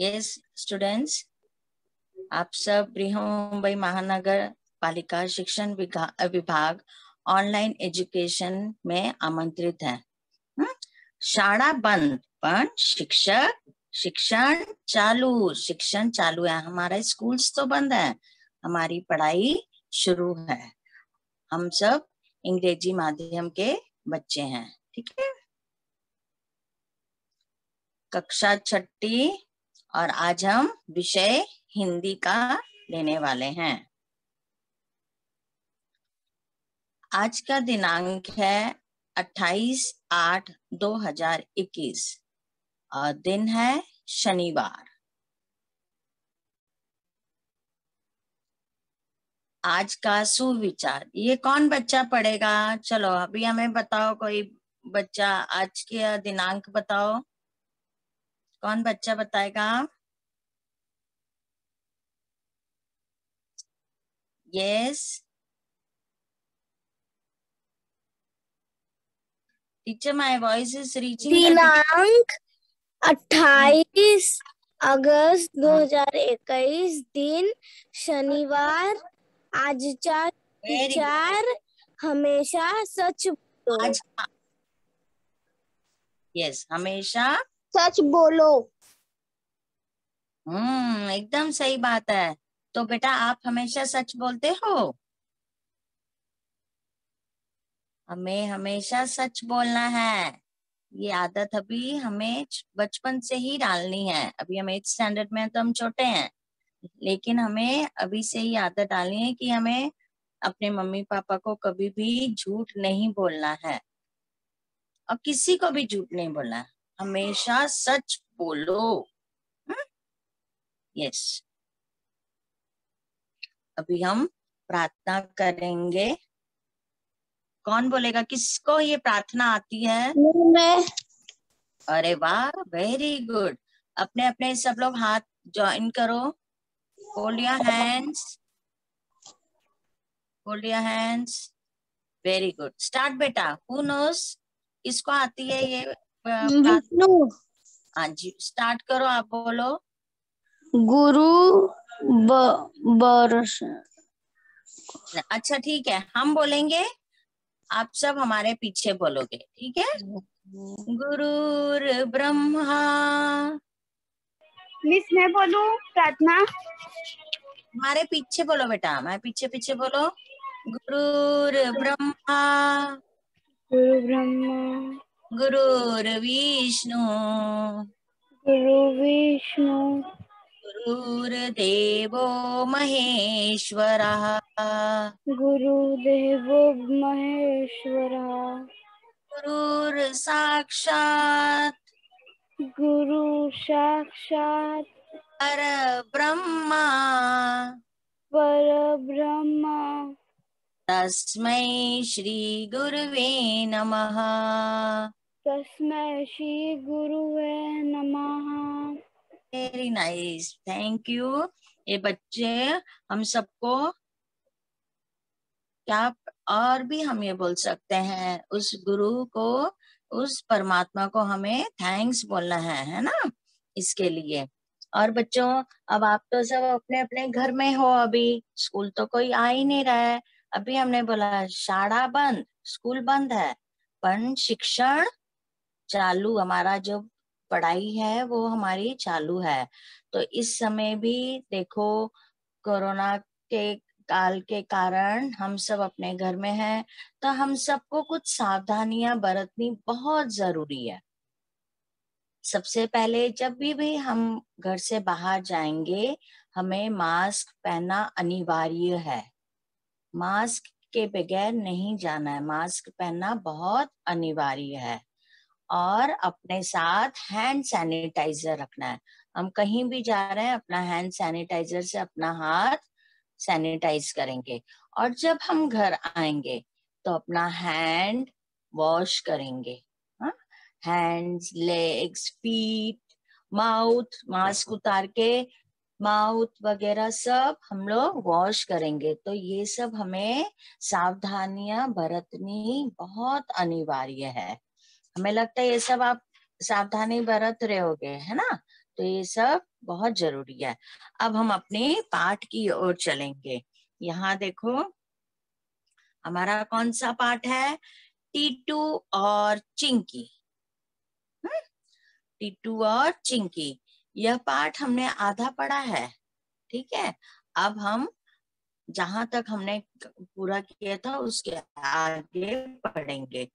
Yes students, आप सब बृहन्मुंबई महानगर पालिका शिक्षण विभाग ऑनलाइन एजुकेशन में आमंत्रित हैं। शाळा बंद पण शिक्षण चालू। शिक्षण चालू है, हमारे स्कूल्स तो बंद है, हमारी पढ़ाई शुरू है। हम सब अंग्रेजी माध्यम के बच्चे हैं, ठीक है। कक्षा छठी और आज हम विषय हिंदी का लेने वाले हैं। आज का दिनांक है 28/8/2021 और दिन है शनिवार। आज का सुविचार ये कौन बच्चा पढ़ेगा? चलो अभी हमें बताओ, कोई बच्चा आज के दिनांक बताओ, कौन बच्चा बताएगा? Yes teacher, my voice is reaching. दिनांक 28 अगस्त 2021 दिन शनिवार। आजचा विचार हमेशा सच बोलो। आज यस हमेशा सच बोलो। एकदम सही बात है। तो बेटा आप हमेशा सच बोलते हो? हमें हमेशा सच बोलना है, ये आदत अभी हमें बचपन से ही डालनी है। अभी हम 8th स्टैंडर्ड में, तो हम छोटे हैं, लेकिन हमें अभी से ही आदत डालनी है कि हमें अपने मम्मी पापा को कभी भी झूठ नहीं बोलना है और किसी को भी झूठ नहीं बोलना है, हमेशा सच बोलो। यस अभी हम प्रार्थना करेंगे। कौन बोलेगा? किसको ये प्रार्थना आती है? मैं। अरे वाह, वेरी गुड। अपने अपने सब लोग हाथ ज्वाइन करो। Hold your hands, hold your hands. Very good, start बेटा। हु नोस, किसको आती है ये विष्णु। हाँ जी, स्टार्ट करो, आप बोलो। गुरु बरस। अच्छा ठीक है, हम बोलेंगे, आप सब हमारे पीछे बोलोगे, ठीक है। गुरुर ब्रह्मा। मिस मैं बोलूं प्रार्थना? हमारे पीछे बोलो बेटा, मैं पीछे पीछे बोलो। गुरुर ब्रह्मा, गुरु ब्रह्मा, गुरुर विष्णु, गुरु विष्णु, गुरुर्देवो महेश्वरः, गुरुदेवो महेश्वरः, गुरुर्साक्षात् गुरु साक्षात् परब्रह्मा, परब्रह्म, तस्मै श्री गुरुवे नमः। तस्मै श्री गुरुवे नमः। Very nice, thank you. ये बच्चे हम सबको क्या और भी हम ये बोल सकते हैं, उस गुरु को, उस परमात्मा को हमें थैंक्स बोलना है ना, इसके लिए। और बच्चों अब आप तो सब अपने अपने घर में हो, अभी स्कूल तो कोई आ ही नहीं रहा है। अभी हमने बोला शाळा बंद, स्कूल बंद है, पर शिक्षण चालू, हमारा जो पढ़ाई है वो हमारी चालू है। तो इस समय भी देखो, कोरोना के काल के कारण हम सब अपने घर में हैं, तो हम सबको कुछ सावधानियां बरतनी बहुत जरूरी है। सबसे पहले जब भी हम घर से बाहर जाएंगे, हमें मास्क पहनना अनिवार्य है। मास्क के बगैर नहीं जाना है, मास्क पहनना बहुत अनिवार्य है। और अपने साथ हैंड सैनिटाइजर रखना है। हम कहीं भी जा रहे हैं, अपना हैंड सैनिटाइजर से अपना हाथ सैनिटाइज करेंगे। और जब हम घर आएंगे तो अपना हैंड वॉश करेंगे। Hands, legs, feet, mouth, mask उतार के माउथ वगैरह सब हम लोग वॉश करेंगे। तो ये सब हमें सावधानियां बरतनी बहुत अनिवार्य है। हमें लगता है ये सब आप सावधानी बरत रहे होगे, है ना। तो ये सब बहुत जरूरी है। अब हम अपने पाठ की ओर चलेंगे। यहाँ देखो हमारा कौन सा पाठ है, टीटू और चिंकी। टीटू और चिंकी, यह पाठ हमने आधा पढ़ा है, ठीक है। अब हम जहां तक हमने पूरा किया था उसके आगे पढ़ेंगे।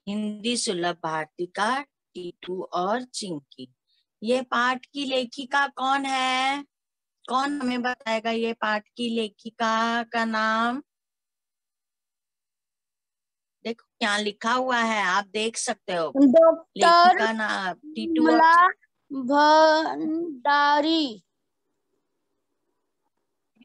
हिंदी सुलभ भारती का टीटू और चिंकी। ये पाठ की लेखिका कौन है? कौन हमें बताएगा ये पाठ की लेखिका का नाम? देखो क्या लिखा हुआ है, आप देख सकते हो। डॉक्टर लेखिका नाम टीटू और विमला भंडारी।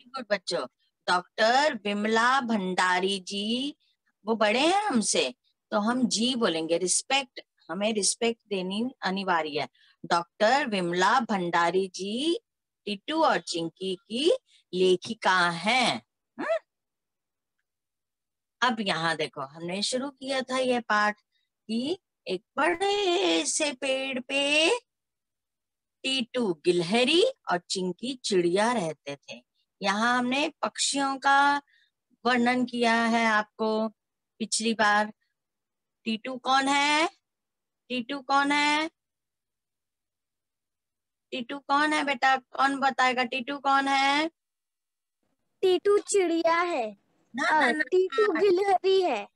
गुड बच्चों, डॉक्टर विमला भंडारी जी। वो बड़े हैं हमसे तो हम जी बोलेंगे, रिस्पेक्ट, हमें रिस्पेक्ट देनी अनिवार्य है। डॉक्टर विमला भंडारी जी टीटू और चिंकी की लेखिका हैं। अब यहाँ देखो हमने शुरू किया था ये पाठ कि एक बड़े से पेड़ पे टीटू गिलहरी और चिंकी चिड़िया रहते थे। यहाँ हमने पक्षियों का वर्णन किया है आपको पिछली बार। टीटू कौन है? टीटू कौन है? टीटू कौन है बेटा? कौन बताएगा टीटू कौन है? टीटू चिड़िया है। ना ना टीटू ना, गिलहरी है।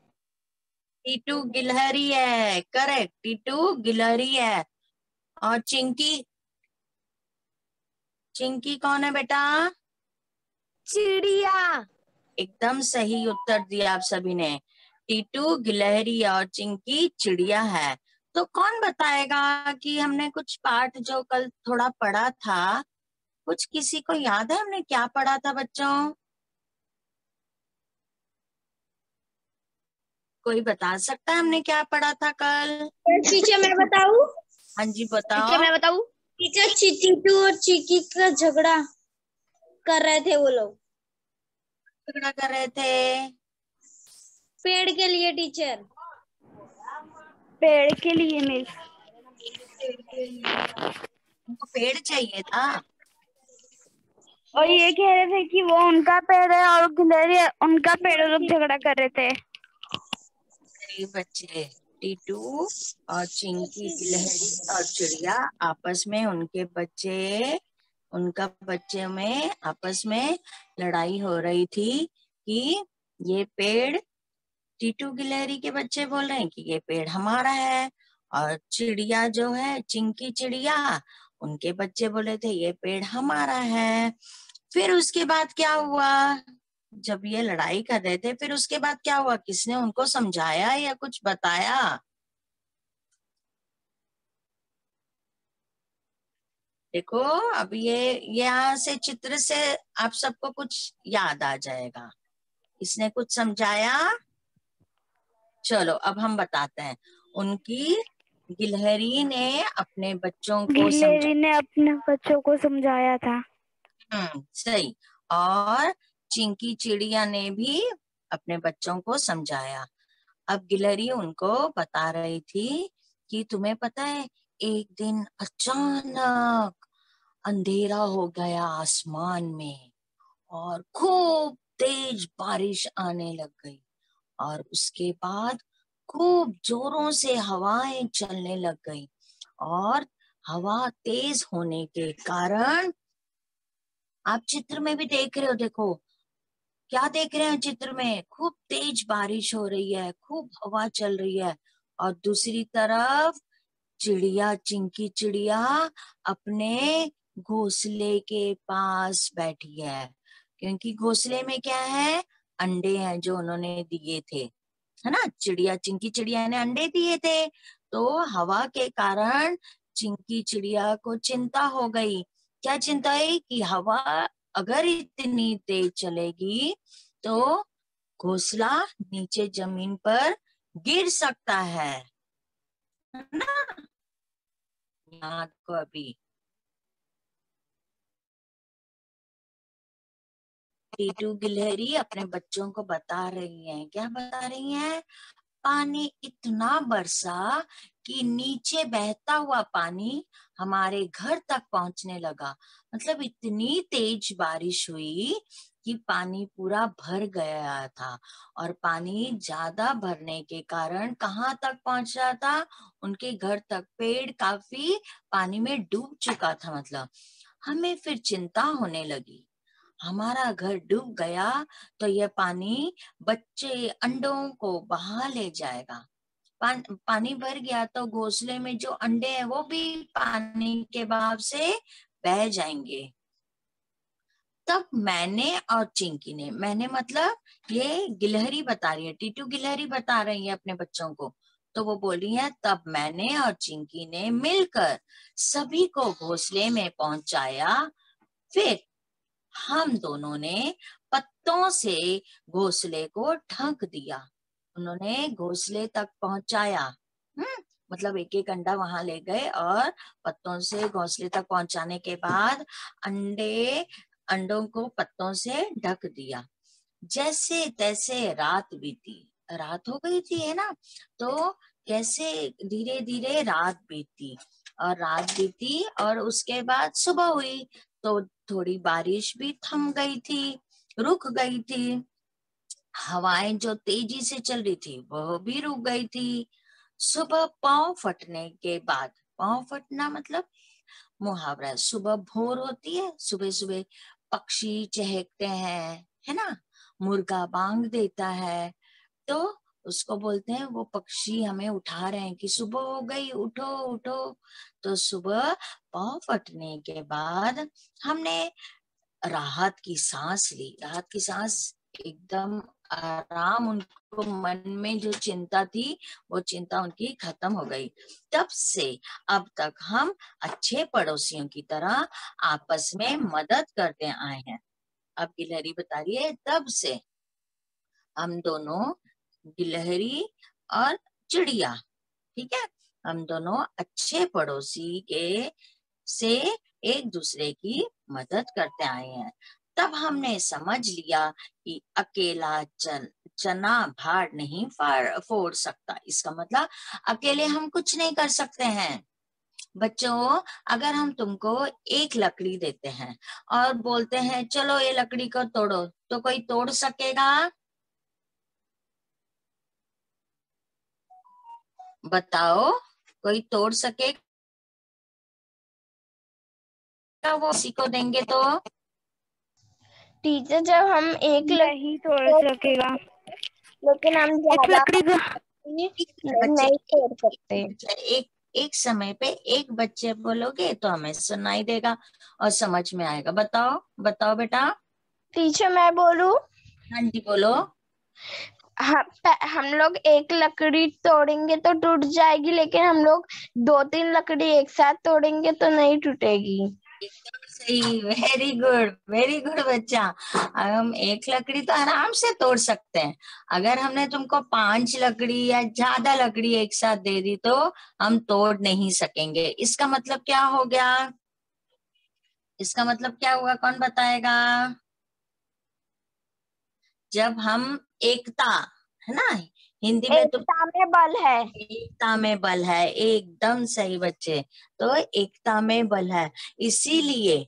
टीटू गिलहरी है, करेक्ट, टीटू गिलहरी है। और चिंकी, चिंकी कौन है बेटा? चिड़िया। एकदम सही उत्तर दिया आप सभी ने। टीटू गिलहरी और चिंकी चिड़िया है। तो कौन बताएगा कि हमने कुछ पाठ जो कल थोड़ा पढ़ा था, कुछ किसी को याद है हमने क्या पढ़ा था बच्चों? कोई बता सकता है हमने क्या पढ़ा था कल? टीचर मैं बताऊं? हाँ जी टीचर बताओ। मैं बताऊं? टीचर टीटू और चिकी का झगड़ा कर रहे थे वो लोग। झगड़ा कर रहे थे पेड़ के लिए टीचर। पेड़ के लिए मिस। पेड़ के लिए, उनको पेड़ चाहिए था। और ये कह रहे थे कि वो उनका पेड़ है और गिलहरी उनका पेड़, लोग झगड़ा कर रहे थे। गरीब बच्चे, टीटू और चिंकी गिलहरी और चिड़िया आपस में, उनके बच्चे, उनका बच्चे में आपस में लड़ाई हो रही थी कि ये पेड़, टीटू गिलहरी के बच्चे बोल रहे हैं कि ये पेड़ हमारा है, और चिड़िया जो है चिंकी चिड़िया, उनके बच्चे बोले थे ये पेड़ हमारा है। फिर उसके बाद क्या हुआ, जब ये लड़ाई कर रहे थे फिर उसके बाद क्या हुआ, किसने उनको समझाया या कुछ बताया? देखो अब ये यहाँ से चित्र से आप सबको कुछ याद आ जाएगा। इसने कुछ समझाया? चलो अब हम बताते हैं। उनकी गिलहरी ने अपने बच्चों को गिलहरी ने अपने बच्चों को समझाया था। सही। और चिंकी चिड़िया ने भी अपने बच्चों को समझाया। अब गिलहरी उनको बता रही थी कि तुम्हें पता है एक दिन अचानक अंधेरा हो गया आसमान में और खूब तेज बारिश आने लग गई, और उसके बाद खूब जोरों से हवाएं चलने लग गई, और हवा तेज होने के कारण आप चित्र में भी देख रहे हो, देखो क्या देख रहे हैं चित्र में, खूब तेज बारिश हो रही है, खूब हवा चल रही है, और दूसरी तरफ चिड़िया चिंकी चिड़िया अपने घोंसले के पास बैठी है, क्योंकि घोंसले में क्या है, अंडे हैं जो उन्होंने दिए थे, है ना। चिड़िया चिंकी चिड़िया ने अंडे दिए थे, तो हवा के कारण चिंकी चिड़िया को चिंता हो गई। क्या चिंता है कि हवा अगर इतनी तेज चलेगी तो घोंसला नीचे जमीन पर गिर सकता है ना। याद को अभी टीटू गिलहरी अपने बच्चों को बता रही हैं, क्या बता रही हैं? पानी इतना बरसा कि नीचे बहता हुआ पानी हमारे घर तक पहुंचने लगा। मतलब इतनी तेज बारिश हुई कि पानी पूरा भर गया था, और पानी ज्यादा भरने के कारण कहाँ तक पहुंच रहा था, उनके घर तक। पेड़ काफी पानी में डूब चुका था। मतलब हमें फिर चिंता होने लगी, हमारा घर डूब गया तो यह पानी बच्चे अंडों को बहा ले जाएगा। पानी भर गया तो घोंसले में जो अंडे हैं वो भी पानी के बहाव से बह जाएंगे। तब मैंने और चिंकी ने, मैंने मतलब ये गिलहरी बता रही है, टीटू गिलहरी बता रही है अपने बच्चों को, तो वो बोल रही है तब मैंने और चिंकी ने मिलकर सभी को घोंसले में पहुंचाया। फिर हम दोनों ने पत्तों से घोंसले को ढक दिया। उन्होंने घोंसले तक पहुंचाया। मतलब एक एक अंडा वहां ले गए और पत्तों से घोंसले तक पहुंचाने के बाद अंडों को पत्तों से ढक दिया। जैसे तैसे रात बीती, रात हो गई थी है ना, तो कैसे धीरे धीरे रात बीती, और रात बीती और उसके बाद सुबह हुई तो थोड़ी बारिश भी थम गई थी, रुक गई थी। हवाएं जो तेजी से चल रही थी वह भी रुक गई थी। सुबह पांव फटने के बाद, पांव फटना मतलब मुहावरा है, सुबह भोर होती है, सुबह सुबह पक्षी चहकते हैं है ना, मुर्गा बांग देता है, तो उसको बोलते हैं वो पक्षी हमें उठा रहे हैं कि सुबह हो गई, उठो उठो। तो सुबह पांव फटने के बाद हमने राहत की सांस ली, राहत की सांस, एकदम आराम। उनको मन में जो चिंता थी वो चिंता उनकी खत्म हो गई। तब से अब तक हम अच्छे पड़ोसियों की तरह आपस में मदद करते आए हैं। अब गिलहरी बता रही है तब से हम दोनों, गिलहरी और चिड़िया, ठीक है, हम दोनों अच्छे पड़ोसी के से एक दूसरे की मदद करते आए हैं। तब हमने समझ लिया कि अकेला चना भार नहीं फोड़ सकता। इसका मतलब अकेले हम कुछ नहीं कर सकते हैं। बच्चों, अगर हम तुमको एक लकड़ी देते हैं और बोलते हैं चलो ये लकड़ी को तोड़ो, तो कोई तोड़ सकेगा? बताओ, कोई तोड़ सकेगा? वो किसी को देंगे तो? टीचर जब हम एक नहीं तोड़ सकेगा, लेकिन हम एक ज्यादा लकड़ी का। बच्चे नहीं तोड़ सकते। एक एक समय पे एक बच्चे बोलोगे तो हमें सुनाई देगा और समझ में आएगा। बताओ बताओ बेटा। टीचर मैं बोलूं? हाँ जी बोलो। हम लोग एक लकड़ी तोड़ेंगे तो टूट जाएगी, लेकिन हम लोग 2-3 लकड़ी एक साथ तोड़ेंगे तो नहीं टूटेगी। एकदम सही, वेरी गुड बच्चा। हम एक लकड़ी तो आराम से तोड़ सकते हैं। अगर हमने तुमको 5 लकड़ी या ज्यादा लकड़ी एक साथ दे दी तो हम तोड़ नहीं सकेंगे। इसका मतलब क्या हो गया? इसका मतलब क्या हुआ, कौन बताएगा? जब हम एकता, है ना, हिंदी में तो एकता में बल है। एकता में बल है, एकदम सही बच्चे। तो एकता में बल है, इसीलिए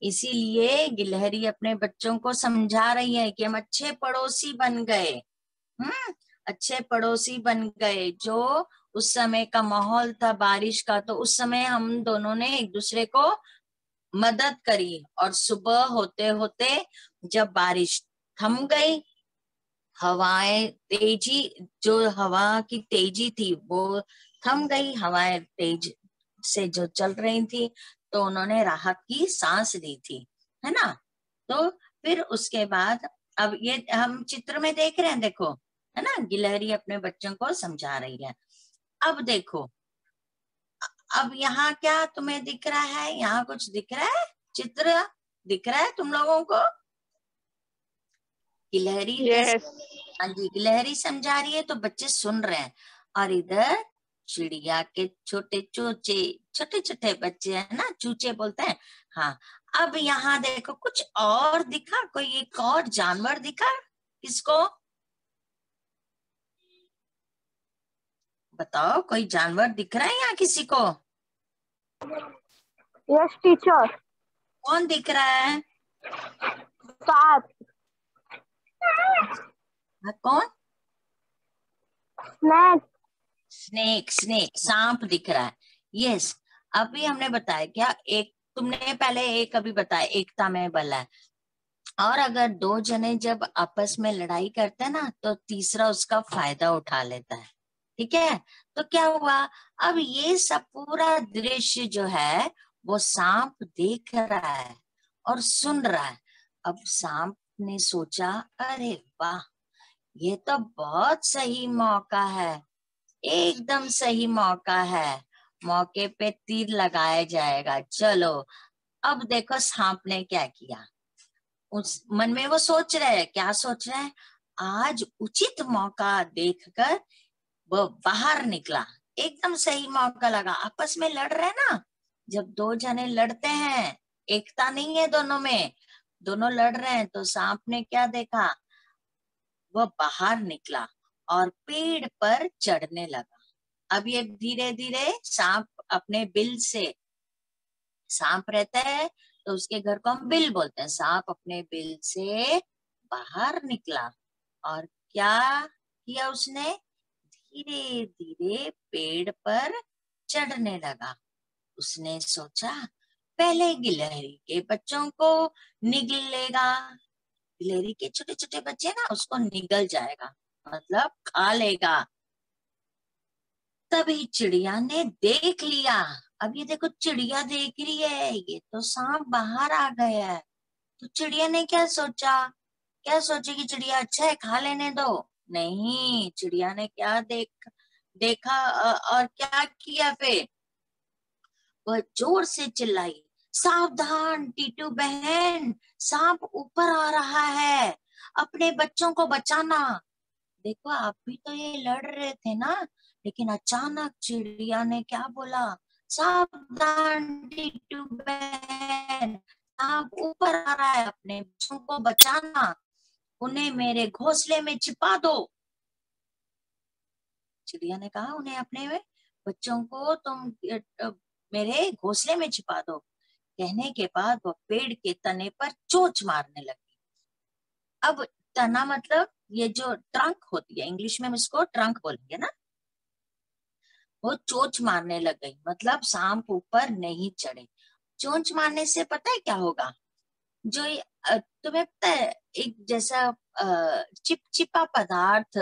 इसीलिए गिलहरी अपने बच्चों को समझा रही है कि हम अच्छे पड़ोसी बन गए। अच्छे पड़ोसी बन गए। जो उस समय का माहौल था बारिश का, तो उस समय हम दोनों ने एक दूसरे को मदद करी, और सुबह होते होते जब बारिश थम गई, हवाएं तेजी, जो हवा की तेजी थी वो थम गई, हवाएं तेज से जो चल रही थी, तो उन्होंने राहत की सांस ली थी, है ना। तो फिर उसके बाद अब ये हम चित्र में देख रहे हैं, देखो, है ना, गिलहरी अपने बच्चों को समझा रही है। अब देखो, अब यहाँ क्या तुम्हें दिख रहा है? यहाँ कुछ दिख रहा है? चित्र दिख रहा है तुम लोगों को? गिलहरी यस, हाँ जी, गिलहरी समझा रही है तो बच्चे सुन रहे हैं, और इधर चिड़िया के छोटे चूचे, छोटे छोटे बच्चे है ना, चूचे बोलते हैं। हाँ, अब यहाँ देखो कुछ और दिखा, कोई एक और जानवर दिखा किसको? बताओ, कोई जानवर दिख रहा है यहाँ किसी को? Yes teacher. कौन दिख रहा है? सांप। हाँ, कौन? स्नेक। स्नेक, स्नेक, सांप दिख रहा है। यस, अभी हमने बताया क्या, एक तुमने पहले एक अभी बताया एकता में बल है। और अगर दो जने जब आपस में लड़ाई करते हैं ना, तो तीसरा उसका फायदा उठा लेता है। ठीक है, तो क्या हुआ, अब ये सब पूरा दृश्य जो है वो सांप देख रहा है और सुन रहा है। अब सांप ने सोचा, अरे वाह, ये तो बहुत सही मौका है, एकदम सही मौका है, मौके पे तीर लगाया जाएगा। चलो, अब देखो सांप ने क्या किया। उस मन में वो सोच रहे हैं, क्या सोच रहे हैं, आज उचित मौका देखकर वो बाहर निकला। एकदम सही मौका लगा, आपस में लड़ रहे हैं ना, जब दो जने लड़ते हैं, एकता नहीं है दोनों में, दोनों लड़ रहे हैं, तो सांप ने क्या देखा, वह बाहर निकला और पेड़ पर चढ़ने लगा। अब ये धीरे धीरे सांप अपने बिल से, सांप रहता है तो उसके घर को हम बिल बोलते हैं, सांप अपने बिल से बाहर निकला और क्या किया उसने, धीरे धीरे पेड़ पर चढ़ने लगा। उसने सोचा, पहले गिलहरी के बच्चों को निगलेगा, गिलहरी के छोटे छोटे बच्चे ना उसको निगल जाएगा, मतलब खा लेगा। तभी चिड़िया ने देख लिया, अब ये देखो चिड़िया देख रही है, ये तो सांप बाहर आ गया है। तो चिड़िया ने क्या सोचा, क्या सोचेगी चिड़िया, अच्छा है खा लेने दो। नहीं, चिड़िया ने क्या देखा और क्या किया, फिर वह जोर से चिल्लाई, सावधान टीटू बहन, सांप ऊपर आ रहा है, अपने बच्चों को बचाना। देखो, आप भी तो ये लड़ रहे थे ना, लेकिन अचानक चिड़िया ने क्या बोला, सावधान टीटू बहन, सांप ऊपर आ रहा है, अपने बच्चों को बचाना, उन्हें मेरे घोंसले में छिपा दो। चिड़िया ने कहा, उन्हें अपने बच्चों को तुम मेरे घोंसले में छिपा दो। कहने के बाद वो पेड़ के तने पर चोंच मारने लगी। अब तना मतलब ये जो ट्रंक होती है, इंग्लिश में हम इसको ट्रंक बोलेंगे ना, वो चोंच मारने लग गई, मतलब सांप ऊपर नहीं चढ़े। चोंच मारने से पता है क्या होगा, जो तुम्हें पता है एक जैसा चिपचिपा पदार्थ,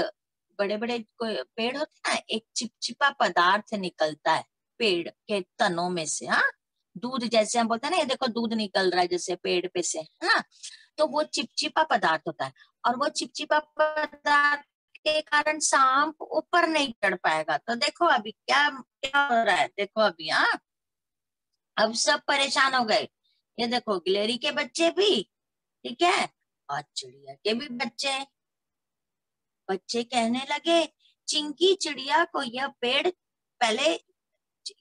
बड़े बड़े पेड़ होते हैं ना, एक चिपचिपा पदार्थ निकलता है पेड़ के तनों में से। हाँ, दूध जैसे हम बोलते हैं ना, ये देखो दूध निकल रहा है जैसे पेड़ पे से, है ना, तो वो चिपचिपा पदार्थ होता है। और वो चिपचिपा पदार्थ के कारण सांप ऊपर नहीं चढ़ पाएगा। तो देखो अभी क्या क्या हो रहा है, देखो अभी, हाँ, अब सब परेशान हो गए। ये देखो गिलहरी के बच्चे भी, ठीक है, और चिड़िया के भी बच्चे। बच्चे कहने लगे, चिंकी चिड़िया को यह पेड़ पहले,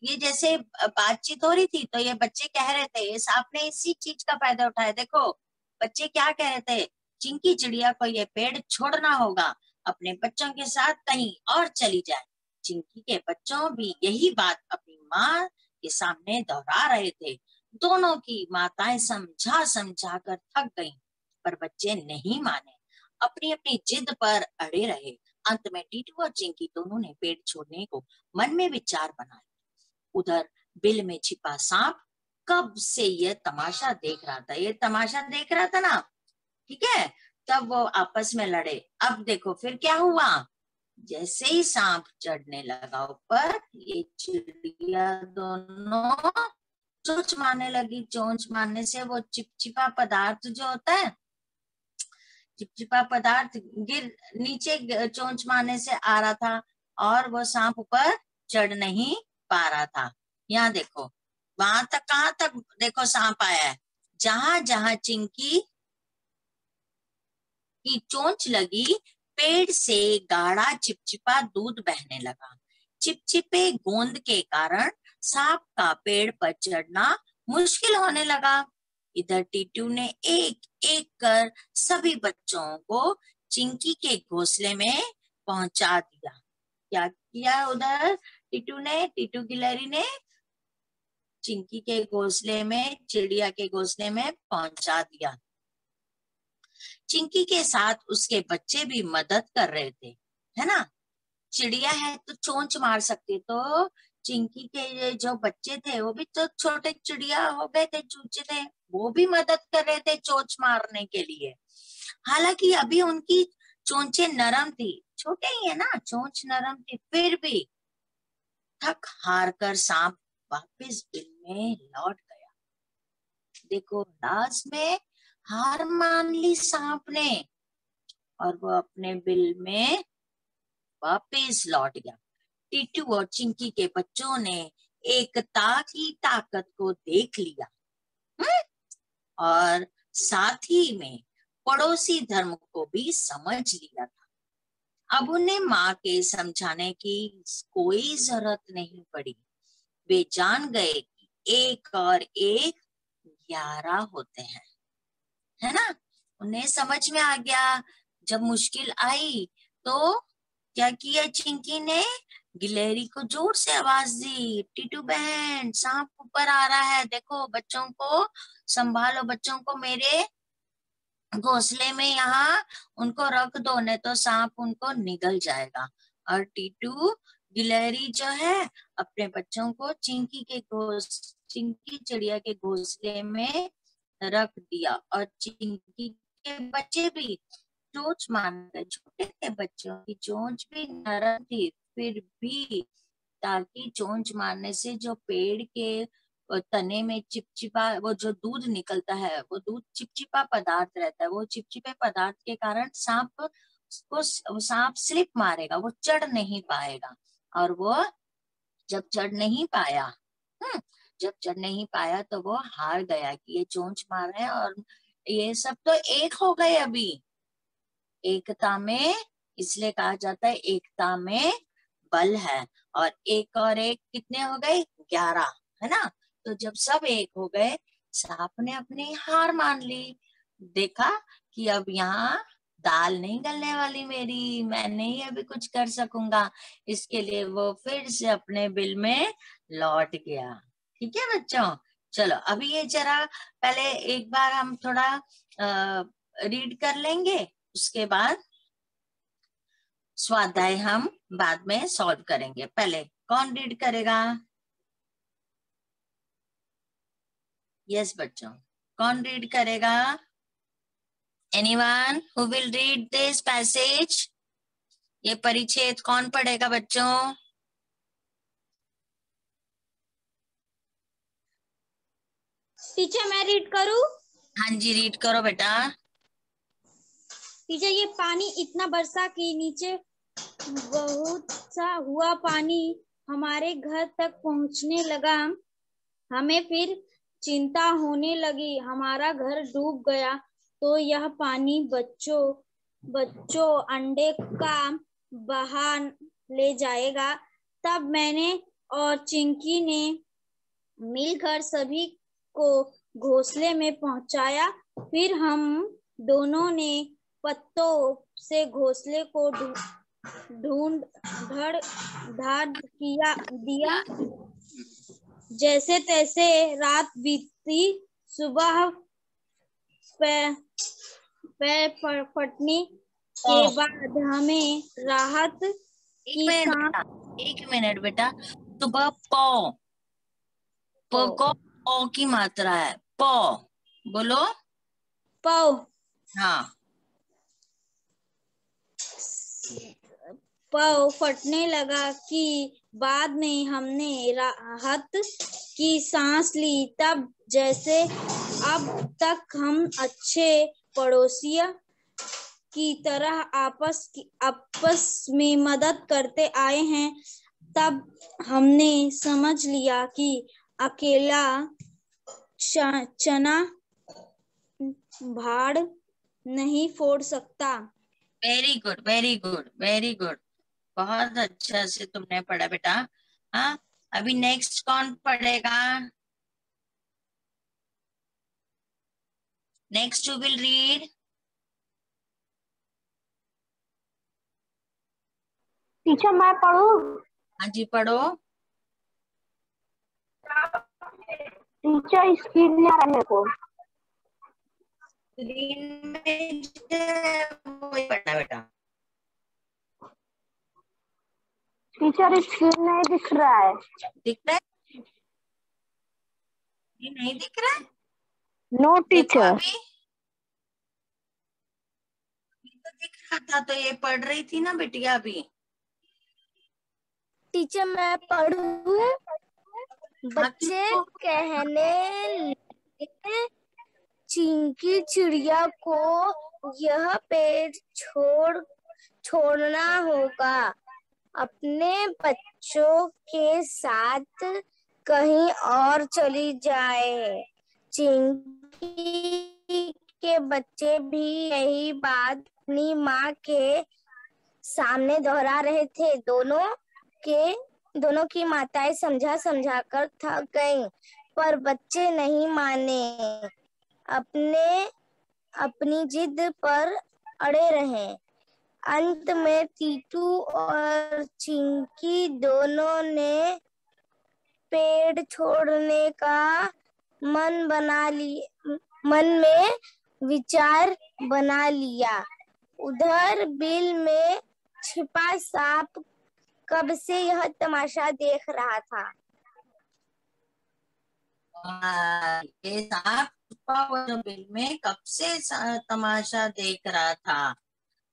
ये जैसे बातचीत हो रही थी तो ये बच्चे कह रहे थे, ये सांप ने इसी चीज का फायदा उठाया। देखो बच्चे क्या कह रहे थे, चिंकी चिड़िया को ये पेड़ छोड़ना होगा, अपने बच्चों के साथ कहीं और चली जाए। चिंकी के बच्चों भी यही बात अपनी माँ के सामने दोहरा रहे थे। दोनों की माताएं समझा समझा कर थक गईं, पर बच्चे नहीं माने, अपनी अपनी जिद पर अड़े रहे। अंत में टीटू और चिंकी दोनों ने पेड़ छोड़ने को मन में विचार बनाया। उधर बिल में छिपा सांप कब से ये तमाशा देख रहा था, ये तमाशा देख रहा था ना, ठीक है, तब वो आपस में लड़े। अब देखो फिर क्या हुआ, जैसे ही सांप चढ़ने लगा ऊपर, ये चिड़िया दोनों चोंच मारने लगी। चोंच मारने से वो चिपचिपा पदार्थ जो होता है, चिपचिपा पदार्थ गिर नीचे चोंच मारने से आ रहा था और वो सांप ऊपर चढ़ नहीं पा रहा था। यहाँ देखो, वहां तक कहाँ तक देखो सांप आया है, जहां जहां चिंकी की चोंच लगी, पेड़ से गाढ़ा चिपचिपा दूध बहने लगा। चिपचिपे गोंद के कारण सांप का पेड़ पर चढ़ना मुश्किल होने लगा। इधर टीटू ने एक एक कर सभी बच्चों को चिंकी के घोंसले में पहुंचा दिया। क्या किया उधर टीटू गिलहरी ने चिंकी के घोंसले में, चिड़िया के घोंसले में पहुंचा दिया। चिंकी के साथ उसके बच्चे भी मदद कर रहे थे, है ना। चिड़िया है तो चोंच मार सकती, तो चिंकी के ये जो बच्चे थे वो भी तो छोटे चिड़िया हो गए थे, चूचे थे, वो भी मदद कर रहे थे चोंच मारने के लिए। हालांकि अभी उनकी चोंचे नरम थी, छोटे ही है ना, चोंच नरम थी, फिर भी थक हार कर सांप वापिस बिल में लौट गया। देखो, लास्ट में हार मान ली सांप ने और वो अपने बिल में वापिस लौट गया। टीटू और चिंकी के बच्चों ने एकता की ताकत को देख लिया, और साथ ही में पड़ोसी धर्म को भी समझ लिया था। अब उन्हें माँ के समझाने की कोई जरूरत नहीं पड़ी। वे जान गए कि 1 और 1 11 होते हैं, है ना। उन्हें समझ में आ गया। जब मुश्किल आई तो क्या किया चिंकी ने, गिलहरी को जोर से आवाज दी, टीटू बहन सांप ऊपर आ रहा है, देखो बच्चों को संभालो, बच्चों को मेरे घोंसले में यहाँ उनको रख दो, नहीं तो सांप उनको निगल जाएगा। और टीटू गिलहरी जो है अपने बच्चों को चिंकी चिड़िया के घोंसले में रख दिया, और चिंकी के बच्चे भी चोंच मार गए। छोटे थे बच्चों की चोंच भी नरम थी, फिर भी, ताकि चोंच मारने से जो पेड़ के तने में चिपचिपा वो जो दूध निकलता है, वो दूध चिपचिपा पदार्थ रहता है, वो चिपचिपे पदार्थ के कारण सांप स्लिप मारेगा, वो चढ़ नहीं पाएगा। और वो जब चढ़ नहीं पाया, जब चढ़ नहीं पाया तो वो हार गया कि ये चोंच मार रहे हैं, और ये सब तो एक हो गए अभी एकता में। इसलिए कहा जाता है एकता में बल है। और 1 और 1 कितने हो गए, 11, है ना। तो जब सब एक हो गए, सांप ने अपनी हार मान ली। देखा कि अब यहाँ दाल नहीं गलने वाली मेरी, मैं नहीं अभी कुछ कर सकूंगा, इसके लिए वो फिर से अपने बिल में लौट गया। ठीक है बच्चों, चलो अभी ये जरा पहले एक बार हम थोड़ा रीड कर लेंगे, उसके बाद स्वाध्याय हम बाद में सॉल्व करेंगे। पहले कौन रीड करेगा? यस बच्चों, कौन रीड करेगा? Anyone who will read this passage? ये परिच्छेद कौन पढ़ेगा बच्चों? टीचर मैं रीड करूं? हाँ जी, रीड करो बेटा। टीचर, ये पानी इतना बरसा कि नीचे बहुत सा हुआ पानी हमारे घर तक पहुंचने लगा। हमें फिर चिंता होने लगी, हमारा घर डूब गया तो यह पानी बच्चों अंडे का बहा ले जाएगा। तब मैंने और चिंकी ने मिलकर सभी को घोंसले में पहुंचाया। फिर हम दोनों ने पत्तों से घोंसले को ढूंढ ढाड़ दिया। जैसे तैसे रात बीती, सुबह फटने के बाद हमें राहत की सांस। 1 मिनट बेटा, सुबह पौ को पौ की मात्रा है, पौ बोलो। पौ। हाँ, पौ फटने लगा कि बाद में हमने राहत की सांस ली। तब जैसे अब तक हम अच्छे पड़ोसियों की तरह आपस में मदद करते आए हैं, तब हमने समझ लिया कि अकेला चना भाड़ नहीं फोड़ सकता। Very good very good very good, बहुत अच्छा से तुमने पढ़ा बेटा। हाँ, अभी नेक्स्ट कौन पढ़ेगा? Next you will read. Teacher मैं पढ़ूं? हाँ जी पढ़ो। टीचर स्क्रीन नहीं आ रहा है मेरे को। स्क्रीन में जो है वही पढ़ना बेटा। टीचर स्क्रीन नहीं दिख रहा है। दिख रहा है? ये नहीं दिख रहा है? नो देखो टीचर। अभी तो दिख रहा था, तो ये पढ़ रही थी ना बिटिया अभी। टीचर मैं पढ़ूं? हाँ बच्चे क्यों? कहने लगे, चिंकी चिड़िया को यह पेड़ छोड़ना होगा, अपने बच्चों के साथ कहीं और चली जाए। चिंकी के बच्चे भी यही बात अपनी माँ के सामने दोहरा रहे थे। दोनों की माताएं समझा समझा कर थक गईं, पर बच्चे नहीं माने, अपनी जिद पर अड़े रहे। अंत में टीटू और चिंकी दोनों ने पेड़ छोड़ने का मन में विचार बना लिया। उधर बिल में छिपा सांप कब से यह तमाशा देख रहा था। ये सांप छुपा हुआ जो बिल में कब से तमाशा देख रहा था।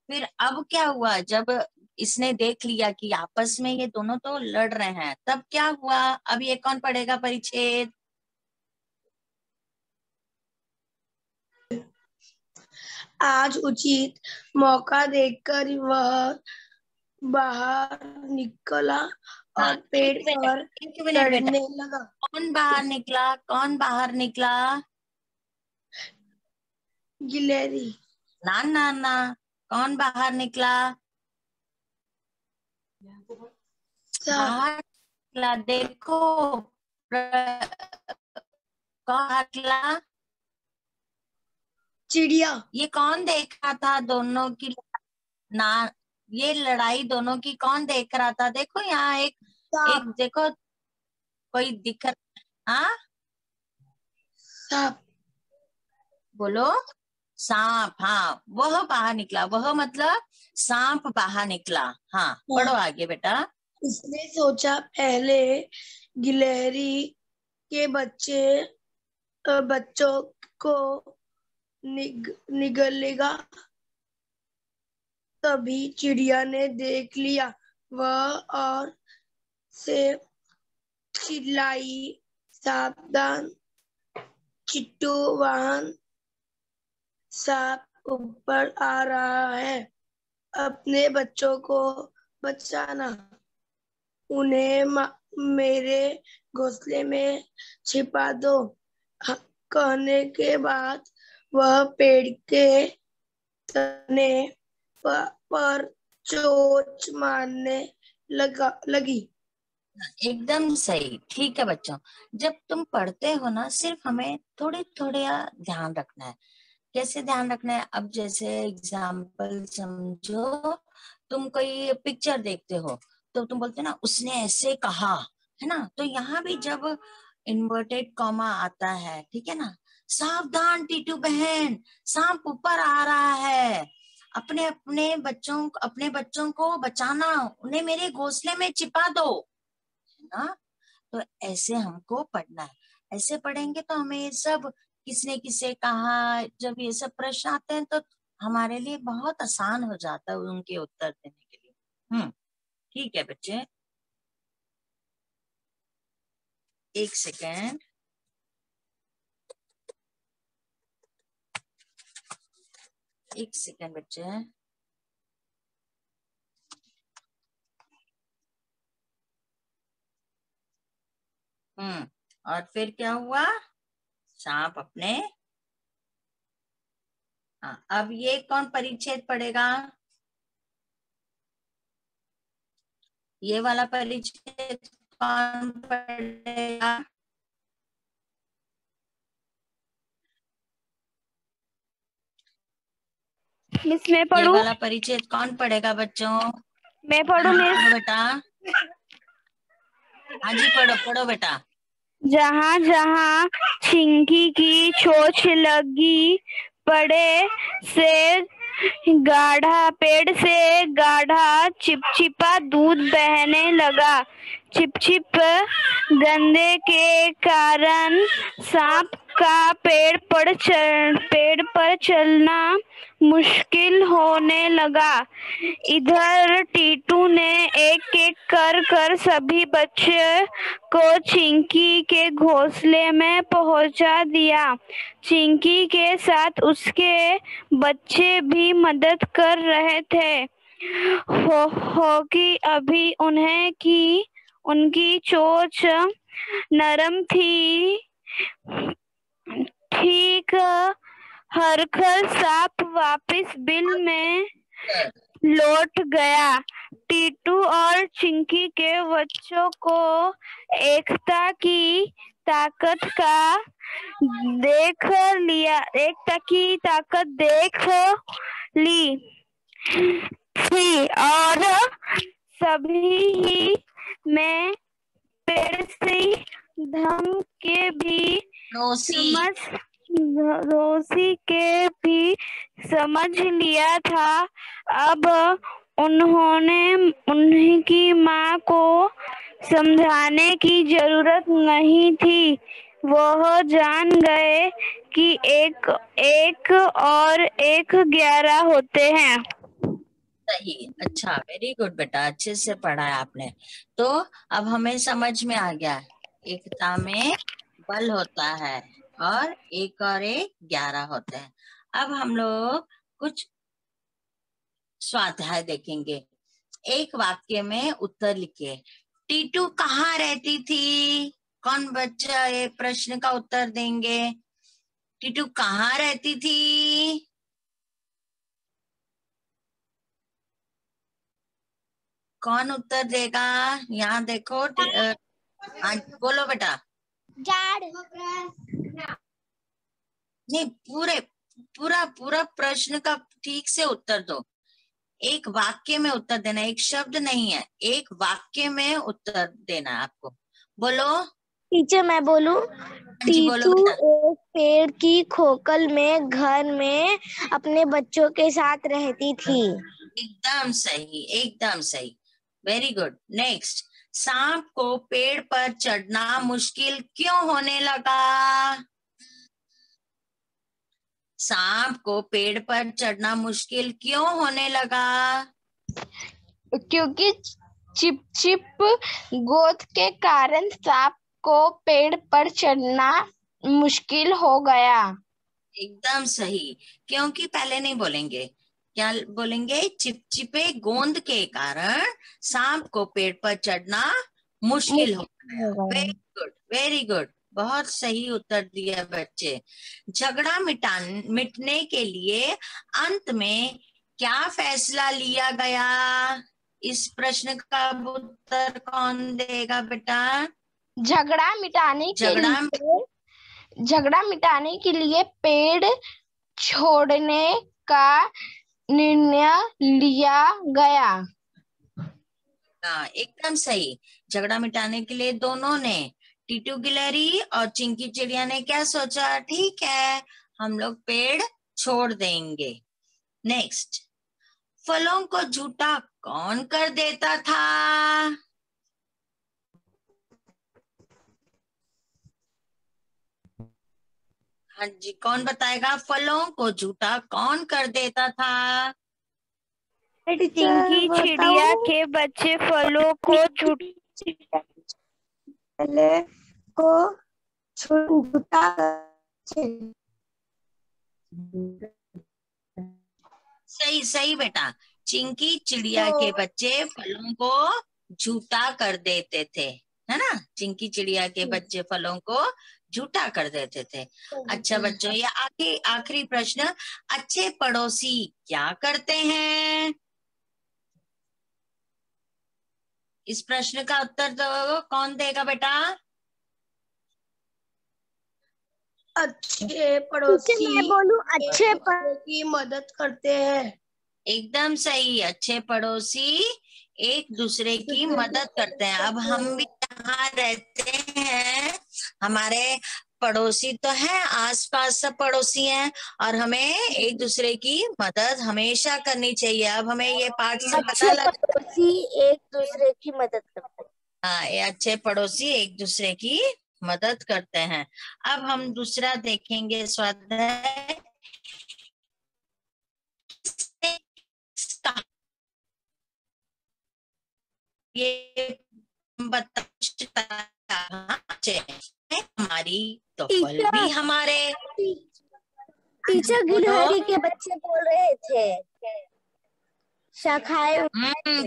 फिर अब क्या हुआ, जब इसने देख लिया कि आपस में ये दोनों तो लड़ रहे हैं, तब क्या हुआ? अब ये कौन पढ़ेगा परिच्छेद? आज उचित मौका देखकर वह बाहर निकला हाँ और पेड़ एक मिनट, पर एक मिनट बेटा। चढ़ने लगा। कौन बाहर निकला? कौन बाहर निकला? गिलहरी। ना ना ना, कौन बाहर निकला? सांप। बाहर निकला, देखो कौन बाहर निकला? चिड़िया। ये कौन देख रहा था दोनों की ना? ये लड़ाई दोनों की कौन देख रहा था? देखो यहाँ एक सांप। देखो कोई दिख रहा? हाँ सांप। बोलो। सांप, हाँ वह बाहर निकला, वह मतलब सांप बाहर निकला। हाँ पढ़ो आगे बेटा। उसने सोचा पहले गिलहरी के बच्चों को निगलेगा, तभी चिड़िया ने देख लिया। वह और से चिल्लाई, सावधान चिट्टू, वाहन सांप ऊपर आ रहा है, अपने बच्चों को बचाना, उन्हें मेरे घोंसले में छिपा दो। कहने के बाद वह पेड़ के तने पर चोंच मारने लगी। एकदम सही, ठीक है बच्चों। जब तुम पढ़ते हो ना, सिर्फ हमें थोड़े थोड़े ध्यान रखना है। कैसे ध्यान रखना है? अब जैसे एग्जाम्पल समझो, तुम कोई पिक्चर देखते हो तो तुम बोलते ना उसने ऐसे कहा, है ना? तो यहाँ भी जब इन्वर्टेड कॉमा आता है, ठीक है ना, सावधान टीटू बहन, सांप ऊपर आ रहा है, अपने बच्चों को बचाना, उन्हें मेरे घोंसले में छिपा दो, है ना? तो ऐसे हमको पढ़ना है। ऐसे पढ़ेंगे तो हमें ये सब किसने किसे कहा, जब ये सब प्रश्न आते हैं तो हमारे लिए बहुत आसान हो जाता है उनके उत्तर देने के लिए। ठीक है बच्चे, एक सेकेंड। एक सेकेंड बच्चे। और फिर क्या हुआ? सांप अपने, हाँ अब ये कौन परिच्छेद पढ़ेगा? ये वाला परिच्छेद कौन पढ़ेगा? मिस मैं ये पढ़ूं? वाला परिच्छेद कौन पढ़ेगा बच्चों? मैं पढ़ू मिस? पढ़ो बेटा। हाँ जी, पढ़ो पढ़ो बेटा। जहाँ जहाँ चिंकी की चोंच लगी, पेड़ से गाढ़ा चिपचिपा दूध बहने लगा। चिपचिप गंदे के कारण सांप का पेड़ पर चलना मुश्किल होने लगा। इधर टीटू ने एक एक कर सभी बच्चे को चिंकी के घोंसले में पहुंचा दिया। चिंकी के साथ उसके बच्चे भी मदद कर रहे थे। कि अभी उनकी चोंच नरम थी। ठीक हरखर सांप वापस बिल में लौट गया। टीटू और चिंकी के बच्चों को एकता की ताकत देख ली थी और सभी ही में पेड़ से धम के भी रोसी के भी समझ लिया था। अब उनकी माँ को समझाने की जरूरत नहीं थी। वह जान गए कि एक और एक 11 होते हैं। सही, अच्छा, वेरी गुड बेटा, अच्छे से पढ़ा है आपने। तो अब हमें समझ में आ गया, एकता में बल होता है और एक 11 होते हैं। अब हम लोग कुछ स्वाध्याय देखेंगे। एक वाक्य में उत्तर लिखिए। टीटू कहाँ रहती थी? कौन बच्चा ये प्रश्न का उत्तर देंगे? टीटू कहाँ रहती थी? कौन उत्तर देगा? यहाँ देखो, बोलो बेटा। नहीं, पूरा प्रश्न का ठीक से उत्तर दो। एक वाक्य में उत्तर देना, एक शब्द नहीं है, एक वाक्य में उत्तर देना है आपको। बोलो टीचर, मैं बोलूं? जी, बोलो टीटू बेटा। एक पेड़ की खोखल में घर में अपने बच्चों के साथ रहती थी। एकदम सही, एकदम सही, वेरी गुड। नेक्स्ट, सांप को पेड़ पर चढ़ना मुश्किल क्यों होने लगा? सांप को पेड़ पर चढ़ना मुश्किल क्यों होने लगा? क्योंकि चिपचिप गोद के कारण सांप को पेड़ पर चढ़ना मुश्किल हो गया। एकदम सही, क्योंकि पहले नहीं बोलेंगे, क्या बोलेंगे? चिपचिपे गोंद के कारण सांप को पेड़ पर चढ़ना मुश्किल हो गया। वेरी गुड, वेरी गुड, बहुत सही उत्तर दिया बच्चे। झगड़ा मिटने के लिए अंत में क्या फैसला लिया गया? इस प्रश्न का उत्तर कौन देगा बेटा? झगड़ा मिटाने के लिए पेड़ छोड़ने का निर्णय लिया गया। हाँ, एकदम सही। झगड़ा मिटाने के लिए दोनों ने, टीटू गिलहरी और चिंकी चिड़िया ने क्या सोचा? ठीक है, हम लोग पेड़ छोड़ देंगे। नेक्स्ट, फलों को झूठा कौन कर देता था? हाँ जी, कौन बताएगा? फलों को झूठा कौन कर देता था? चिंकी चिड़िया के बच्चे फलों को झूठा सही बेटा, चिंकी चिड़िया के बच्चे फलों को झूठा कर देते थे, है ना? चिंकी चिड़िया के बच्चे फलों को झूठा कर देते थे। अच्छा बच्चों, ये आखिरी प्रश्न, अच्छे पड़ोसी क्या करते हैं? इस प्रश्न का उत्तर दो, कौन देगा बेटा? अच्छे पड़ोसी मैं बोलूं? अच्छे की मदद करते हैं। एकदम सही, अच्छे पड़ोसी एक दूसरे की मदद करते हैं। अब हम भी यहाँ रहते हैं, हमारे पड़ोसी तो हैं, आसपास सब पड़ोसी हैं, और हमें एक दूसरे की मदद हमेशा करनी चाहिए। अब हमें ये पाठ से पता अच्छे लग, पड़ोसी एक दूसरे की मदद करते हैं। हाँ, ये अच्छे पड़ोसी एक दूसरे की मदद करते हैं। अब हम दूसरा देखेंगे स्वाध्याय। ये हमारी तो फल भी हमारे। टीचर गिलहरी के बच्चे बोल रहे थे शाखाएं।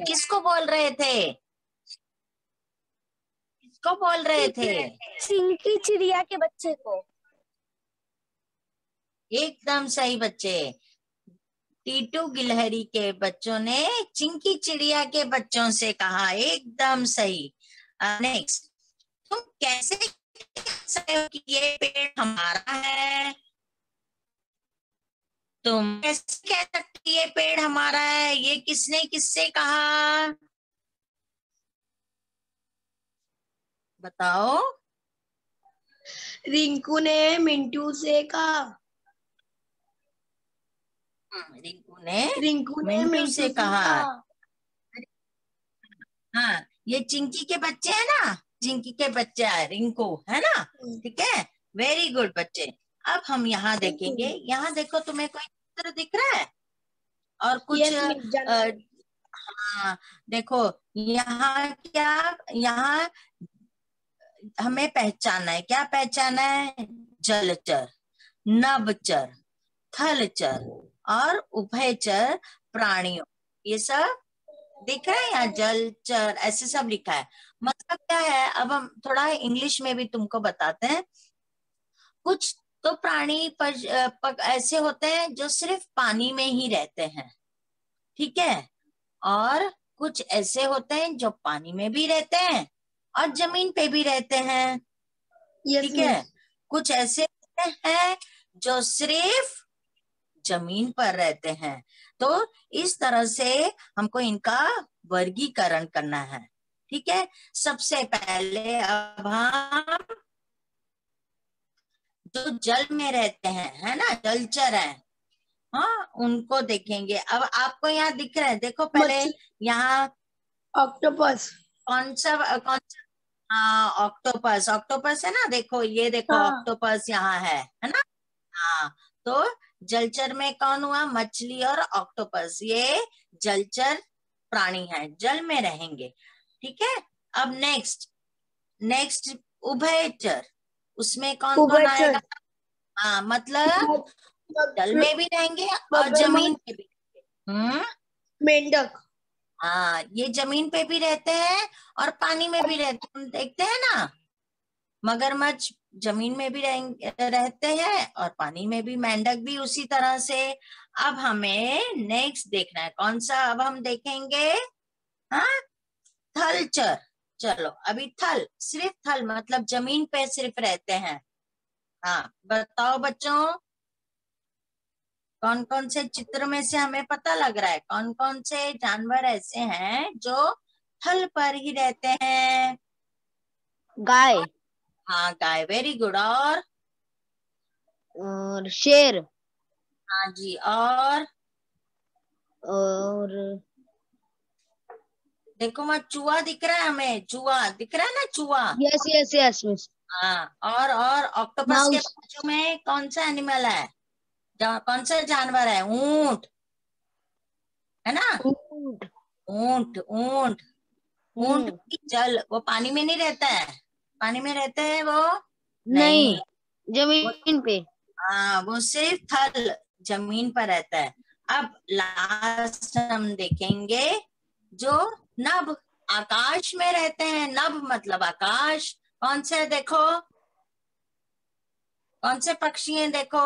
किसको बोल रहे थे? किसको बोल रहे थे? चिंकी चिड़िया के बच्चे को। एकदम सही बच्चे। टीटू गिलहरी के बच्चों ने चिंकी चिड़िया के बच्चों से कहा, एकदम सही। नेक्स्ट, तुम कैसे कह सकते हो कि ये पेड़ हमारा है? तुम कैसे कह सकते ये पेड़ हमारा है? ये किसने किससे कहा? बताओ। रिंकू ने मिंटू से कहा। रिंकू ने मिंटू से कहा। हाँ, ये चिंकी के बच्चे हैं ना, चिंकी के बच्चे है रिंकू, है ना? ठीक है, वेरी गुड बच्चे। अब हम यहाँ देखेंगे, यहाँ देखो तुम्हें कोई चित्र दिख रहा है? और कुछ हाँ देखो, यहाँ क्या, यहाँ हमें पहचाना है, क्या पहचाना है? जलचर, नभचर, थलचर और उभयचर प्राणियों, ये सब दिख रहा है यहाँ। जलचर ऐसे सब लिखा है, मतलब क्या है? अब हम थोड़ा इंग्लिश में भी तुमको बताते हैं। कुछ तो प्राणी ऐसे होते हैं जो सिर्फ पानी में ही रहते हैं, ठीक है, और कुछ ऐसे होते हैं जो पानी में भी रहते हैं और जमीन पे भी रहते हैं, ठीक है। कुछ ऐसे होते हैं जो सिर्फ जमीन पर रहते हैं। तो इस तरह से हमको इनका वर्गीकरण करना है, ठीक है। सबसे पहले अब हम जो जल में रहते हैं, है ना, जलचर है, हाँ, उनको देखेंगे। अब आपको यहाँ दिख रहा है, देखो पहले यहाँ ऑक्टोपस। कौन सा हाँ, ऑक्टोपस, ऑक्टोपस है ना, देखो ये देखो, हाँ। ऑक्टोपस यहाँ है ना। हाँ, तो जलचर में कौन हुआ? मछली और ऑक्टोपस, ये जलचर प्राणी है, जल में रहेंगे, ठीक है। अब नेक्स्ट उभयचर, उसमें कौन कौन आएगा? हाँ, मतलब जल में भी रहेंगे और जमीन पे भी। मेंढक। हाँ, ये जमीन पे भी रहते हैं और पानी में भी रहते हैं, देखते हैं ना। मगरमच्छ जमीन में भी रहते हैं और पानी में भी, मेंढक भी उसी तरह से। अब हमें नेक्स्ट देखना है कौन सा? अब हम देखेंगे हाँ, थलचर। चलो, अभी थल, सिर्फ थल मतलब जमीन पे सिर्फ रहते हैं। हाँ, बताओ बच्चों, कौन कौन से चित्र में से हमें पता लग रहा है कौन कौन से जानवर ऐसे हैं जो थल पर ही रहते हैं? गाय। हाँ, गाय, वेरी गुड। और शेर। हाँ जी, और देखो वहाँ चूहा दिख रहा है हमें, चूहा दिख रहा है ना, चूहा। Yes yes yes miss. हाँ, और ऑक्टोपस के बाजू में कौन सा एनिमल है, कौन सा जानवर है? ऊंट, है ना। ऊंट। ऊंट ऊंट ऊंट की जल, वो पानी में नहीं रहता है, पानी में रहते हैं वो नहीं, जमीन पे। हाँ, वो सिर्फ थल, जमीन पर रहता है। अब लास्ट हम देखेंगे जो नभ, आकाश में रहते हैं। नभ मतलब आकाश, कौन से देखो, कौन से पक्षी हैं देखो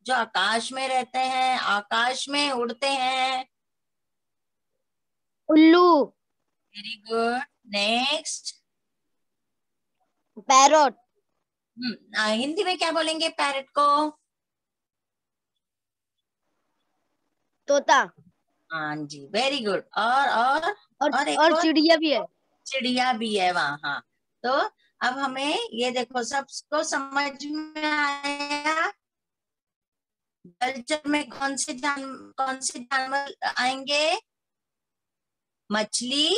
जो आकाश में रहते हैं, आकाश में उड़ते हैं? उल्लू। Very good. Next, parrot. Hindi में क्या बोलेंगे पैरट को? तोता। हाँ जी, वेरी गुड। और एक और और चिड़िया भी है। चिड़िया भी है वहाँ। हाँ, तो अब हमें ये देखो, सबको समझ में आया? जलचर में कौन से जानवर आएंगे? मछली,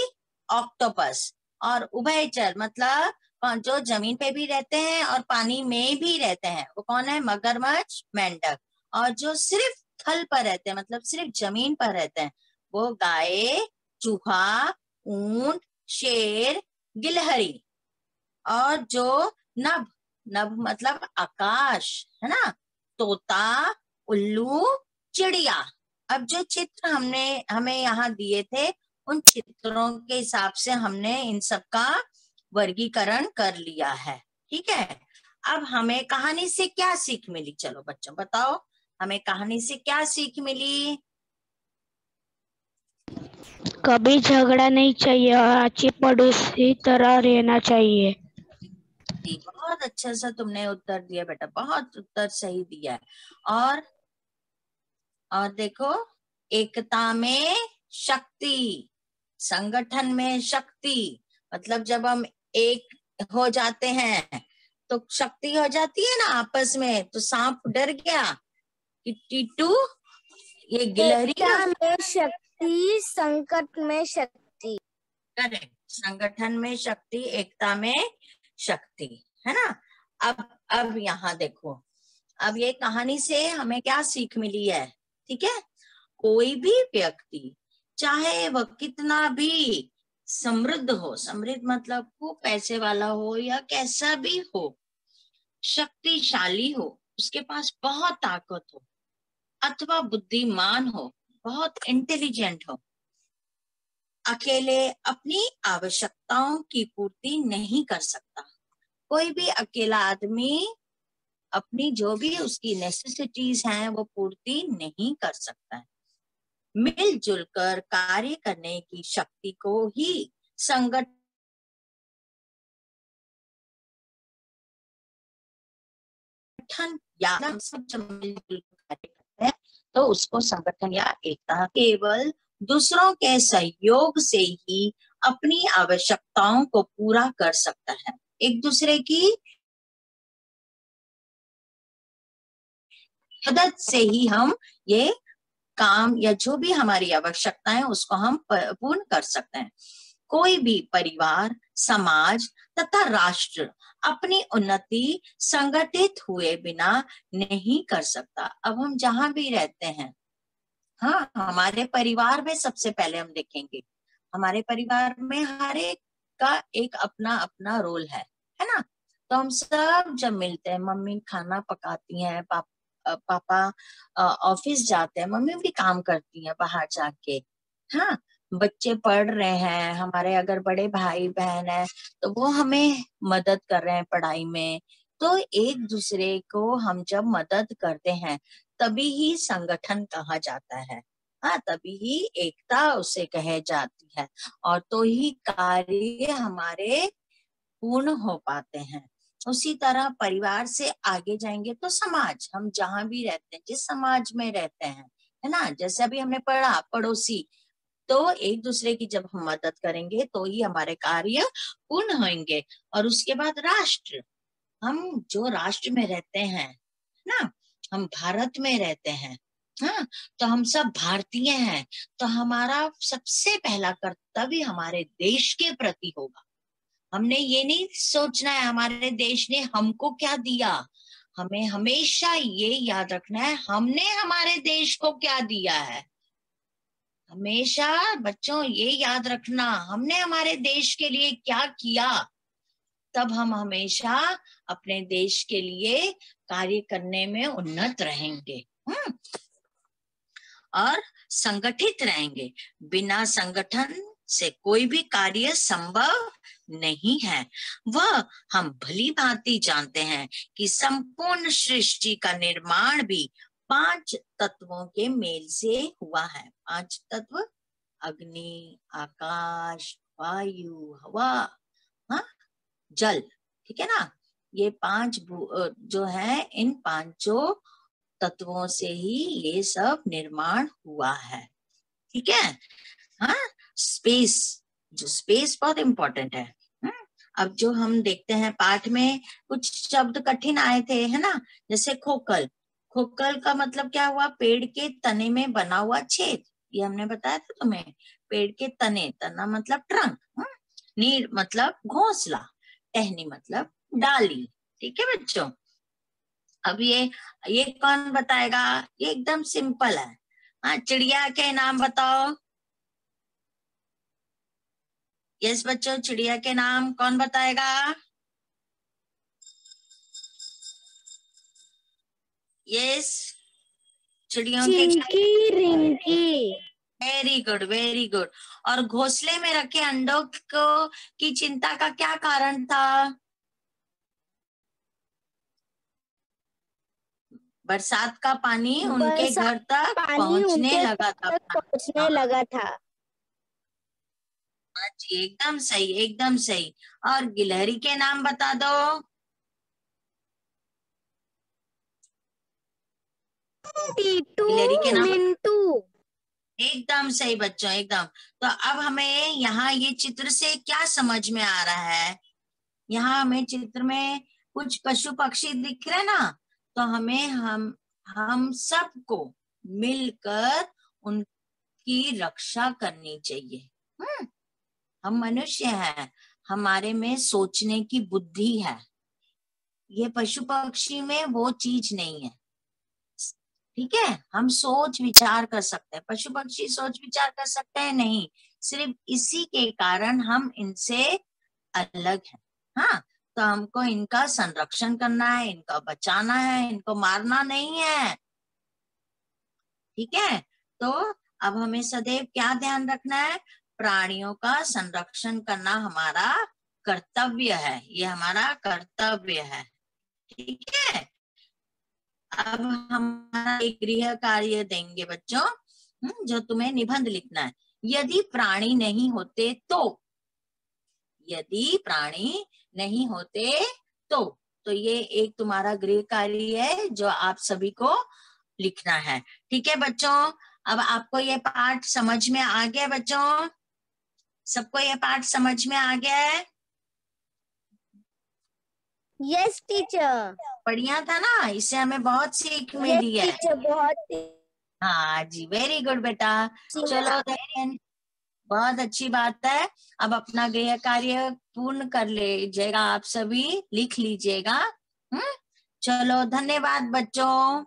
ऑक्टोपस। और उभयचर मतलब जो जमीन पे भी रहते हैं और पानी में भी रहते हैं, वो कौन है? मगरमच्छ, मेंढक। और जो सिर्फ थल पर रहते हैं, मतलब सिर्फ जमीन पर रहते हैं, वो गाय, चूहा, ऊंट, शेर, गिलहरी। और जो नभ नभ मतलब आकाश, है ना, तोता, उल्लू, चिड़िया। अब जो चित्र हमें यहाँ दिए थे, उन चित्रों के हिसाब से हमने इन सब का वर्गीकरण कर लिया है। ठीक है, अब हमें कहानी से क्या सीख मिली? चलो बच्चों बताओ, हमें कहानी से क्या सीख मिली? कभी झगड़ा नहीं चाहिए और अच्छी पड़ोसी तरह रहना चाहिए। बहुत अच्छा सा तुमने उत्तर दिया बेटा, बहुत उत्तर सही दिया है। और देखो, एकता में शक्ति, संगठन में शक्ति। मतलब जब हम एक हो जाते हैं तो शक्ति हो जाती है ना आपस में। तो सांप डर गया कि टीटू, ये गिलहरी एकता में शक्ति, संकट में शक्ति। करेक्ट, संगठन में शक्ति, एकता में शक्ति, है ना। अब यहाँ देखो, अब ये कहानी से हमें क्या सीख मिली है? ठीक है, कोई भी व्यक्ति चाहे वह कितना भी समृद्ध हो, समृद्ध मतलब वो पैसे वाला हो या कैसा भी हो, शक्तिशाली हो, उसके पास बहुत ताकत हो, अथवा बुद्धिमान हो, बहुत इंटेलिजेंट हो, अकेले अपनी आवश्यकताओं की पूर्ति नहीं कर सकता। कोई भी अकेला आदमी अपनी जो भी उसकी नेसेसिटीज हैं वो पूर्ति नहीं कर सकता है। मिलजुल कर कार्य करने की शक्ति को ही संगठन या हम सब जब मिलजुल कर कार्य करते हैं तो उसको संगठन या एकता। केवल दूसरों के सहयोग से ही अपनी आवश्यकताओं को पूरा कर सकता है। एक दूसरे की मदद से ही हम ये काम या जो भी हमारी आवश्यकता है उसको हम पूर्ण कर सकते हैं। कोई भी परिवार, समाज तथा राष्ट्र अपनी उन्नति संगठित हुए बिना नहीं कर सकता। अब हम जहां भी रहते हैं, हाँ, हमारे परिवार में सबसे पहले हम देखेंगे, हमारे परिवार में हर एक का एक अपना अपना रोल है ना। तो हम सब जब मिलते हैं, मम्मी खाना पकाती हैं, पापा ऑफिस जाते हैं, मम्मी भी काम करती हैं बाहर जाके, हाँ, बच्चे पढ़ रहे हैं, हमारे अगर बड़े भाई बहन है तो वो हमें मदद कर रहे हैं पढ़ाई में। तो एक दूसरे को हम जब मदद करते हैं तभी ही संगठन कहा जाता है। हाँ, तभी ही एकता उसे कहे जाती है, और तो ही कार्य हमारे पूर्ण हो पाते हैं। उसी तरह परिवार से आगे जाएंगे तो समाज, हम जहां भी रहते हैं, जिस समाज में रहते हैं, है ना, जैसे अभी हमने पढ़ा पड़ोसी, तो एक दूसरे की जब हम मदद करेंगे तो ही हमारे कार्य पूर्ण होंगे। और उसके बाद राष्ट्र, हम जो राष्ट्र में रहते हैं ना, हम भारत में रहते हैं, हाँ, तो हम सब भारतीय हैं, तो हमारा सबसे पहला कर्तव्य हमारे देश के प्रति होगा। हमने ये नहीं सोचना है हमारे देश ने हमको क्या दिया, हमें हमेशा ये याद रखना है हमने हमारे देश को क्या दिया है। हमेशा बच्चों ये याद रखना, हमने हमारे देश के लिए क्या किया, तब हम हमेशा अपने देश के लिए कार्य करने में उन्नत रहेंगे और संगठित रहेंगे। बिना संगठन से कोई भी कार्य संभव नहीं है। वह हम भली भांति जानते हैं कि संपूर्ण सृष्टि का निर्माण भी 5 तत्वों के मेल से हुआ है। 5 तत्व, अग्नि, आकाश, वायु, हवा, हाँ, जल, ठीक है ना। ये 5 जो है, इन 5 तत्वों से ही ये सब निर्माण हुआ है। ठीक है। हाँ, स्पेस, जो स्पेस बहुत इंपॉर्टेंट है। अब जो हम देखते हैं पाठ में कुछ शब्द कठिन आए थे, है ना, जैसे खोखल। खोखल का मतलब क्या हुआ? पेड़ के तने में बना हुआ छेद, ये हमने बताया था तुम्हें। पेड़ के तने, तना मतलब ट्रंक, नीड मतलब घोंसला, टहनी मतलब डाली। ठीक है बच्चों। अब ये कौन बताएगा? ये एकदम सिंपल है। हाँ, चिड़िया के नाम बताओ। यस बच्चों, चिड़िया के नाम कौन बताएगा? यस, चिड़ियों के Chinki, Rinki. Very good, very good. और घोंसले में रखे अंडों को की चिंता का क्या कारण था? बरसात का पानी उनके घर तक पहुंचने लगा था। पहुंचने लगा था। हाँ जी, एकदम सही, एकदम सही। और गिलहरी के नाम बता दो। टीटू, गिलहरी के नाम मिंटू। एकदम सही बच्चों, एकदम। तो अब हमें यहाँ ये चित्र से क्या समझ में आ रहा है? यहाँ हमें चित्र में कुछ पशु पक्षी दिख रहे ना, तो हमें हम सबको मिलकर उनकी रक्षा करनी चाहिए। हम मनुष्य हैं, हमारे में सोचने की बुद्धि है, ये पशु पक्षी में वो चीज नहीं है। ठीक है, हम सोच विचार कर सकते हैं, पशु पक्षी सोच विचार कर सकते हैं नहीं। सिर्फ इसी के कारण हम इनसे अलग हैं। हाँ, तो हमको इनका संरक्षण करना है, इनका बचाना है, इनको मारना नहीं है। ठीक है, तो अब हमें सदैव क्या ध्यान रखना है? प्राणियों का संरक्षण करना हमारा कर्तव्य है, ये हमारा कर्तव्य है। ठीक है, अब हमारा एक गृह कार्य देंगे बच्चों, जो तुम्हें निबंध लिखना है। यदि प्राणी नहीं होते तो, यदि प्राणी नहीं होते तो ये एक तुम्हारा गृह कार्य है जो आप सभी को लिखना है। ठीक है बच्चों, अब आपको ये पाठ समझ में आ गया बच्चों? सबको ये पाठ समझ में आ गया है? Yes teacher. बढ़िया था ना, इससे हमें बहुत सीख मिली है। टीचर बहुत। हाँ जी, वेरी गुड बेटा। चलो देन, बहुत अच्छी बात है। अब अपना गृह कार्य पूर्ण कर लीजिएगा, आप सभी लिख लीजिएगा। चलो, धन्यवाद बच्चों।